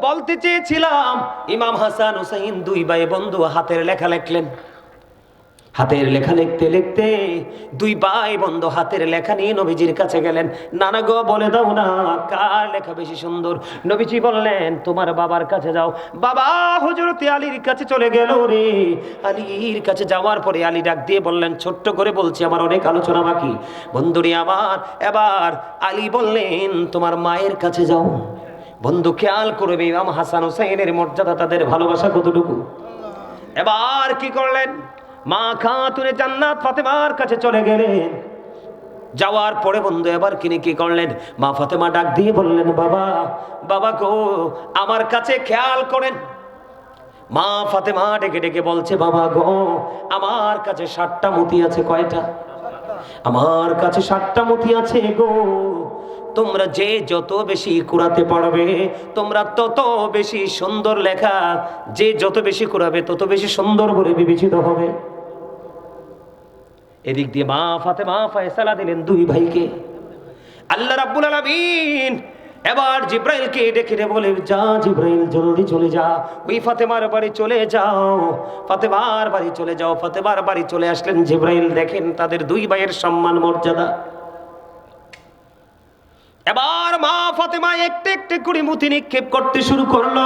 বলতে চেয়েছিলাম, ইমাম হাসান হুসাইন দুই ভাই বন্ধু হাতের লেখা লিখলেন। হাতের লেখা লিখতে লিখতে দুই ভাই বন্ধু হাতের লেখা নিয়ে নবীজির কাছে গেলেন। নানা গো, বলে দাও না কার লেখা বেশি সুন্দর। নবীজি বললেন, তোমার বাবার কাছে যাও। বাবা হযরত আলীর কাছে চলে গেল রে। আলীর কাছে যাওয়ার পরে আলী ডাক দিয়ে বললেন, ছোট্ট করে বলছি, আমার অনেক আলোচনা বাকি বন্ধুরি আমার। এবার আলী বললেন, তোমার মায়ের কাছে যাও। বন্ধু খেয়াল করবে ইমাম হাসান হুসাইনের মর্যাদা, তাদের ভালোবাসা কতটুকু। এবার কি করলেন, মা খাতুনে জান্নাত ফাতেমার কাছে চলে গেলেন। যাওয়ার পরে বন্ধু এবার কিনে কি করলেন, মা ফাতেমা ডাক দিয়ে বললেন, বাবা বাবা গো, আমার কাছে খেয়াল করেন। মা ফাতেমা ডেকে ডেকে বলছে, বাবা গো, আমার কাছে 60টা মতি আছে। কয়টা? আমার কাছে 60টা মতি আছে গো। তোমরা যে যত বেশি কুরাতে পারবে, তোমরা তত বেশি সুন্দর লেখা, যে যত বেশি কুরাবে তত বেশি সুন্দর বলে বিবেচিত হবে। এদিক দিয়ে মা ফাতেমা ফয়সালা দিলেন দুই ভাইকে। আল্লাহ রাব্বুল আলামিন এবার জিব্রাইলকে ডেকে বলে, যা জিব্রাইল, জলদি চলে যা, ওই ফাতেমার বাড়ি চলে যাও। ফাতেমার বাড়ি চলে যাও। ফাতেমার বাড়ি চলে আসলেন জিব্রাইল। দেখেন তাদের দুই ভাইয়ের সম্মান মর্যাদা। এবার মা ফাতেমা একটু একটু করে মুতি নিক্ষেপ করতে শুরু করলো।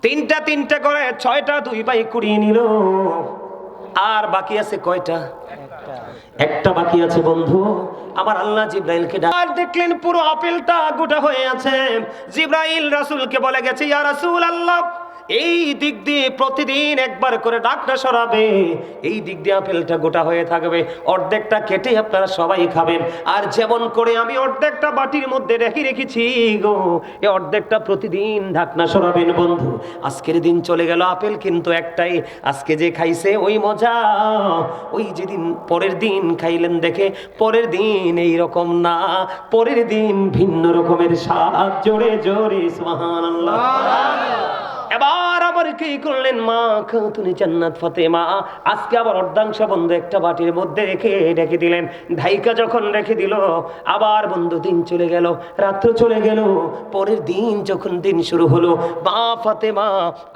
তিনটা তিনটা করে 6টা দুই ভাই কুড়িয়ে নিল। আর বাকি আছে কয়টা? একটা বাকি আছে বন্ধু আমার। আল্লাহ জিব্রাইলকে ডাক দেখলেন পুরো আপেলটা গোটা হয়ে আছে। জিব্রাইল রাসূলকে বলে গেছে, ইয়া রাসূলুল্লাহ, এই দিক দিয়ে প্রতিদিন একবার করে ডাকটা সরাবে। এই দিক দিয়ে আপেলটা গোটা হয়ে থাকবে, অর্ধেকটা কেটে আপনারা সবাই খাবেন। আর যেমন করে আমি অর্ধেকটা বাটির মধ্যে রেখেছি গো, এই অর্ধেকটা প্রতিদিন ঢাকনা সরাবেন। বন্ধু আজকের দিন চলে গেল, আপেল কিন্তু একটাই। আজকে যে খাইছে ওই মজা, ওই যেদিন পরের দিন খাইলেন দেখে পরের দিন এই রকম না, পরের দিন ভিন্ন রকমের স্বাদ। জোরে জোরে সুবহানাল্লাহ। এবার আবার কি করলেন, মা খাতুনে জান্নাত ফাতেমা আজকে আবার অর্ধাংশ বন্ধু একটা বাটির মধ্যে রেখে দিলেন। ঢাইকা যখন রেখে দিল, আবার বন্ধু দিন চলে গেল, রাত্র চলে গেল। পরের দিন যখন দিন শুরু হলো, মা ফাতেমা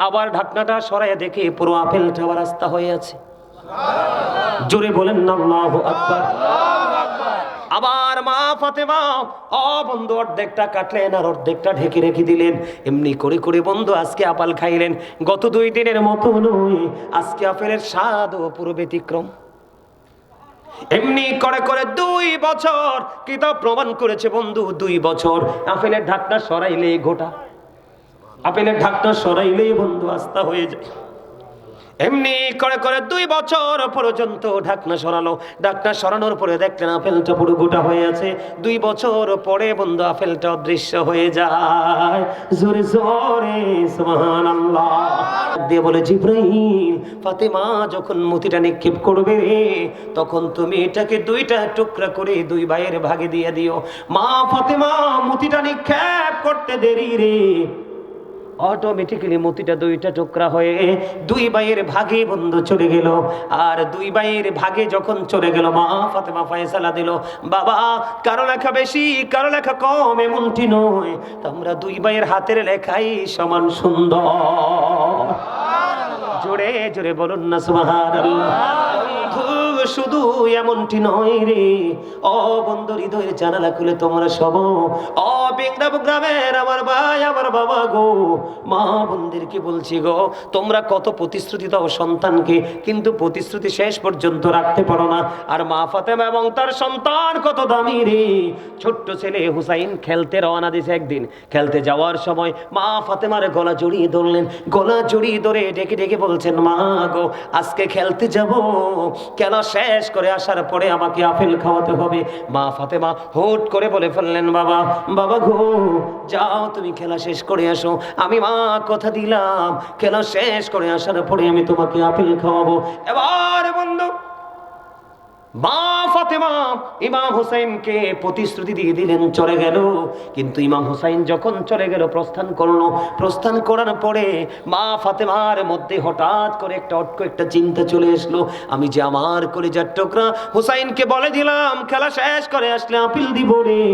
আবার ঢাকনাটা সরাইয়া দেখে পুরো আপেলটা আবার রাস্তা হয়ে আছে। জোরে বলেন না আল্লাহু আকবার। আবার মা ফাতেমা বন্ধু অর্ধেকটা কাটলেন আর অর্ধেকটা ঢেকে রেখে দিলেন। এমনি করে করে বন্ধু আজকে আপেল খাইলেন। গত 2 দিনের মতো নয়, আজকে আপেলের স্বাদ ও পুরো ব্যতিক্রম। এমনি করে করে 2 বছর কিতাব প্রমাণ করেছে বন্ধু, 2 বছর আপেলের ঢাকনা সরাইলে গোটা, আপেলের ঢাকনা সরাইলে বন্ধু আস্থা হয়ে যায়। এমনি করে করে 2 বছর পর্যন্ত ঢাকনা সরালো। ঢাকনা সরানোর পরে দেখলেন আপেলটা পুরো গোটা হয়ে আছে। 2 বছর পরে বন্ধু আপেলটা অদৃশ্য হয়ে যায়। জোরে জোরে সুবহানাল্লাহ দিয়ে বলে, জিব্রাইল, ফাতেমা যখন মতিটা নিক্ষেপ করবে তখন তুমি এটাকে 2টা টুকরা করে 2 ভাইয়ের ভাগে দিয়ে দিও। মা ফাতেমা মতিটা নিক্ষেপ করতে দেরি রে, অটোমেটিক্যালি মতিটা 2টা টুকরা হয়ে 2 ভাইয়ের ভাগে বন্ধু চলে গেল। আর 2 ভাইয়ের ভাগে যখন চলে গেল, মা ফাতেমা ফয়সালা দিল, বাবা কারো লেখা বেশি কারো লেখা কম এমনটি নয়, তোমরা 2 ভাইয়ের হাতের লেখাই সমান সুন্দর। জোরে জোরে বলুন না সুবহানাল্লাহ। শুধু এমনটি নয় রে, বন্ধু হৃদয়ের জানালা খুলে তোমরা সব বেংরাব গ্রামের আমার ভাই আমার বাবা গো, মা বোনদেরকে বলছি গো, তোমরা কত প্রতিশ্রুতি দাও সন্তানকে, কিন্তু প্রতিশ্রুতি শেষ পর্যন্ত রাখতে পারো না। আর মা ফাতেমা এবং তার সন্তান কত দামি রে। ছোট্ট ছেলে হুসাইন খেলতে রওনা দিয়েছে। একদিন খেলতে যাওয়ার সময় মা ফাতেমার গলা জড়িয়ে ধরলেন। গলা জড়িয়ে ধরে ডেকে ডেকে বলছেন, মা গো, আজকে খেলতে যাব, খেলা শেষ করে আসার পরে আমাকে আপেল খাওয়াতে হবে। মা ফাতেমা হুট করে বলে ফেললেন, বাবা বাবা গো, যাও তুমি খেলা শেষ করে আসো, আমি মা কথা দিলাম খেলা শেষ করে আসার পরে আমি তোমাকে আপেল খাওয়াবো। এবার বন্ধু মা ফাতেমা ইমাম হুসাইনকে প্রতিশ্রুতি দিয়ে দিলেন, চলে গেল। কিন্তু ইমাম হুসাইন যখন চলে গেল, প্রস্থান করলো, প্রস্থান করার পরে মা ফাতেমার মধ্যে হঠাৎ করে একটা চিন্তা চলে আসলো, আমি যে আমার কলিজার টুকরা হুসাইনকে বলে দিলাম খেলা শেষ করে আসলে আপেল দিব রে,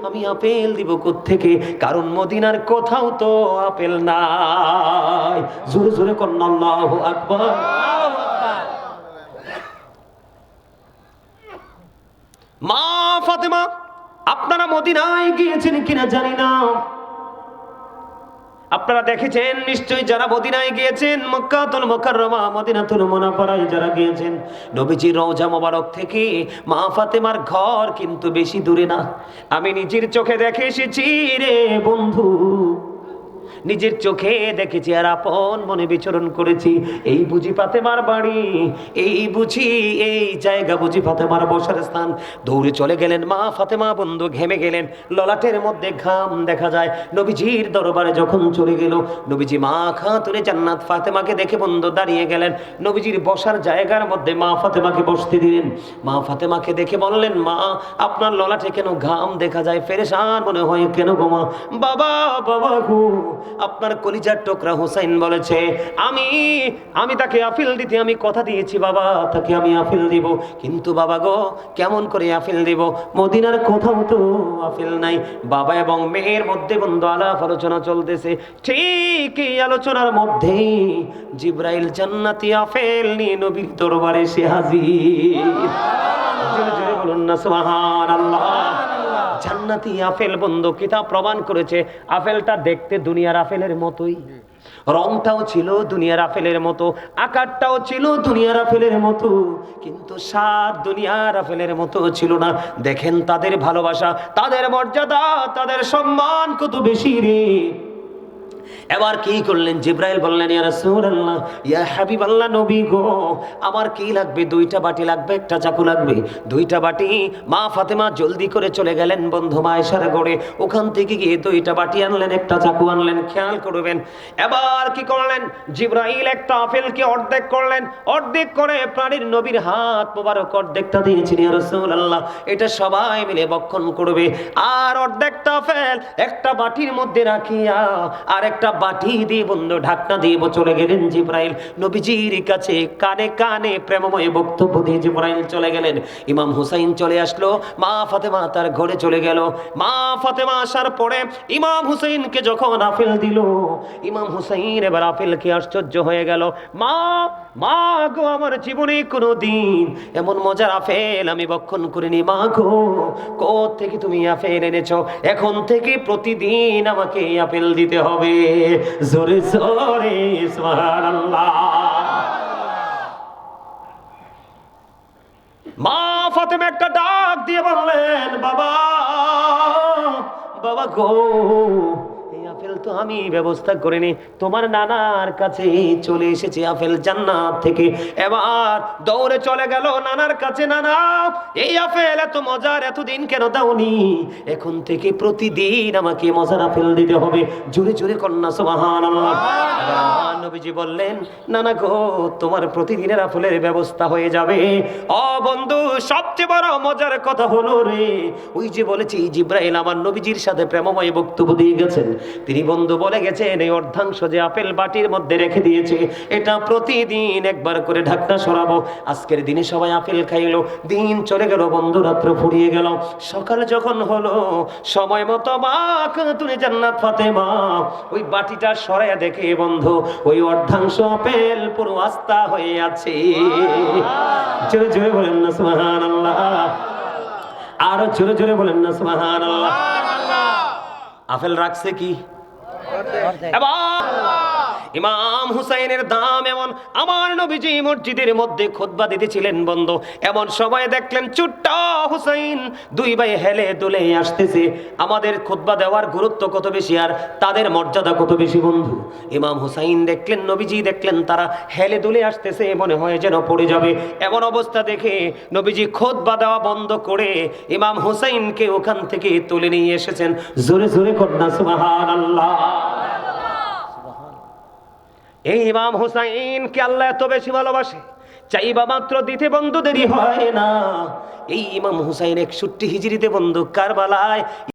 আমি আপেল দিব কোত্থেকে, কারণ মদিনার কোথাও তো আপেল নাই। জোরে জোরে কন্না আল্লাহু আকবার। মা ফাতেমা, আপনারা মদিনায় গিয়েছেন কিনা জানি না, আপনারা দেখেছেন নিশ্চয়ই, যারা মদিনায় গিয়েছেন, মক্কাতুল মুকাররমা মদিনাতুল মুনাওয়ারায় যারা গিয়েছেন, নবীজির রওজা মোবারক থেকে মা ফাতেমার ঘর কিন্তু বেশি দূরে না। আমি নিজের চোখে দেখে এসেছি রে বন্ধু, নিজের চোখে দেখেছি আর আপন মনে বিচরণ করেছি। এই বুঝি ফাতেমার বাড়ি, এই বুঝি এই জায়গা, বুঝি ফাতেমার বসার স্থান। দৌড়ে চলে গেলেন মা ফাতেমা, বন্ধু ঘেমে গেলেন, ললাটের মধ্যে ঘাম দেখা যায়। নবীজির দরবারে যখন চলে গেল, নবীজি মা খাতুনে জান্নাত ফাতেমাকে দেখে বন্ধু দাঁড়িয়ে গেলেন। নবীজির বসার জায়গার মধ্যে মা ফাতেমাকে বসতে দিলেন। মা ফাতেমাকে দেখে বললেন, মা আপনার ললাটে কেন ঘাম দেখা যায়, পেরেশান মনে হয় কেন গো মা? বাবা বাবা গো, আপনার কলিজার টুকরা হুসাইন বলেছে আমি তাকে আফিল দিতে আমি কথা দিয়েছি বাবা, তাকে আমি আফিল দিব, কিন্তু বাবা গো কেমন করে আফিল দিব, মদিনার কোথাও তো আফিল নাই। বাবা এবং মেয়ের মধ্যে বন্ধু আলাপ আলোচনা চলতেছে, ঠিক এই আলোচনার মধ্যে জিবরাইল জান্নাতি আপেল নিয়ে নবীর দরবারে এসে হাজির। জোরে জোরে বলুন না সুবহানাল্লাহ। জান্নাতি আপেল বন্ধু, কিতাব প্রমাণ করেছে আপেলটা দেখতে দুনিয়ার আপেলের মতোই, রংটাও ছিল দুনিয়ার আপেলের মতো, আকারটাও ছিল দুনিয়ার আপেলের মতো, কিন্তু স্বাদ দুনিয়ার আপেলের মতো ছিল না। দেখেন তাদের ভালোবাসা, তাদের মর্যাদা, তাদের সম্মান কত বেশি রে। এবার কি করলেন, জিবরাইল বললেন, ইয়া রাসূলুল্লাহ, ইয়া হাবিবাল্লাহ, নবী গো, আমার কি লাগবে? 2টা বাটি লাগবে, একটা চাকু লাগবে। 2টা বাটি। মা ফাতেমা জলদি করে চলে গেলেন বন্ধু মায়েশার ঘরে, ওখান থেকে গিয়ে 2টা বাটি আনলেন, একটা চাকু আনলেন। খেয়াল করবেন এবার কি করলেন, জিবরাইল একটা আপেলকে অর্ধেক করলেন, অর্ধেক করে প্রাণীর নবীর হাত মোবারক অর্ধেকটা দিয়েছেন, ইয়া রাসূলুল্লাহ এটা সবাই মিলে ভক্ষণ করবে। আর অর্ধেকটা আপেল একটা বাটির মধ্যে রাখিয়া আর একটা বাটি দিয়ে বন্ধু ঢাকনা দিয়ে চলে গেলেন জিবরাইল নবীজির কাছে। কানে কানে প্রেমময় বক্তব্য দিয়ে জিবরাইল চলে গেলেন। ইমাম হুসাইন চলে আসলো, মা ফাতেমা তার ঘরে চলে গেল। মা ফাতেমা আসার পরে ইমাম হুসাইনকে যখন আপেল দিল, ইমাম হুসাইন এবার আপেলকে আশ্চর্য হয়ে গেল। মা মা গো, আমার জীবনে কোনো দিন এমন মজার আপেল আমি ভক্ষণ করিনি। মা গো, কোথা থেকে তুমি আপেল এনেছো? এখন থেকে প্রতিদিন আমাকে আপেল দিতে হবে। জোরে জোরে সুবহানাল্লাহ। মা ফাতেমা একটা ডাক দিয়ে বললেন, বাবা বাবা গো, এই আপেল তো আমি ব্যবস্থা করিনি, তোমার নানার কাছে চলে এসেছে আপেল জান্নাত থেকে। এবার দৌড়ে চলে গেল নানার কাছে, নানা এই আপেল এত মজার, এতদিন কেন দাওনি? এখন থেকে প্রতিদিন আমাকে মজার আপেল দিতে হবে। জোরে জোরে কন্যা সুবহানাল্লাহ। নবীজি বললেন, নানা গো, তোমার প্রতিদিনের আপেলের ব্যবস্থা হয়ে যাবে। ও বন্ধু, সবচেয়ে বড় মজার কথা হলো রে, ওই যে বলেছি জিবরাইল আমার নবীজির সাথে প্রেমময় বক্তব্য দিয়ে গেছেন। তিনি বন্ধু বলে গেছেন, এই অর্ধাংশ যে আপেল বাটির মধ্যে রেখে দিয়েছে, এটা প্রতিদিন একবার করে ঢাকনা সরাবো। আজকের দিনে সবাই আপেল খাইলো, দিন চলে গেল বন্ধু, রাত্র ফুরিয়ে গেল। সকালে যখন হলো সময় মতো মা খাতুনে জান্নাত ফাতেমা ওই বাটিটা সরাইয়া দেখে বন্ধু, ওই অর্ধাংশ আপেল পুরো আস্তা হয়ে আছে। জোরে জোরে বলেন না সুবহানাল্লাহ। আরো জোরে জোরে বলেন না সুবহানাল্লাহ। আপেল রাখছে কি? ইমাম হুসাইনের দাম এমন, আমার নবীজি মসজিদের মধ্যে খুতবা দিতেছিলেন বন্ধু, এমন সময় দেখলেন ছোট্ট হুসাইন 2 ভাই হেলে দুলে আসতেছে। আমাদের খুতবা দেওয়ার গুরুত্ব কত বেশি আর তাদের মর্যাদা কত বেশি বন্ধু। ইমাম হুসাইন দেখলেন, নবীজি দেখলেন তারা হেলে দুলে আসতেছে, মনে হয় যেন পড়ে যাবে। এমন অবস্থা দেখে নবীজি খুতবা দেওয়া বন্ধ করে ইমাম হুসাইনকে ওখান থেকে তুলে নিয়ে এসেছেন। জোরে জোরে কন্যা সুবহানাল্লাহ। এই ইমাম হুসাইনকে আল্লাহ এত বেশি ভালোবাসে, চাইবা মাত্র দিতে বন্ধু দেরি হয় না। এই ইমাম হুসাইন 61 হিজরিতে বন্ধু কারবালায়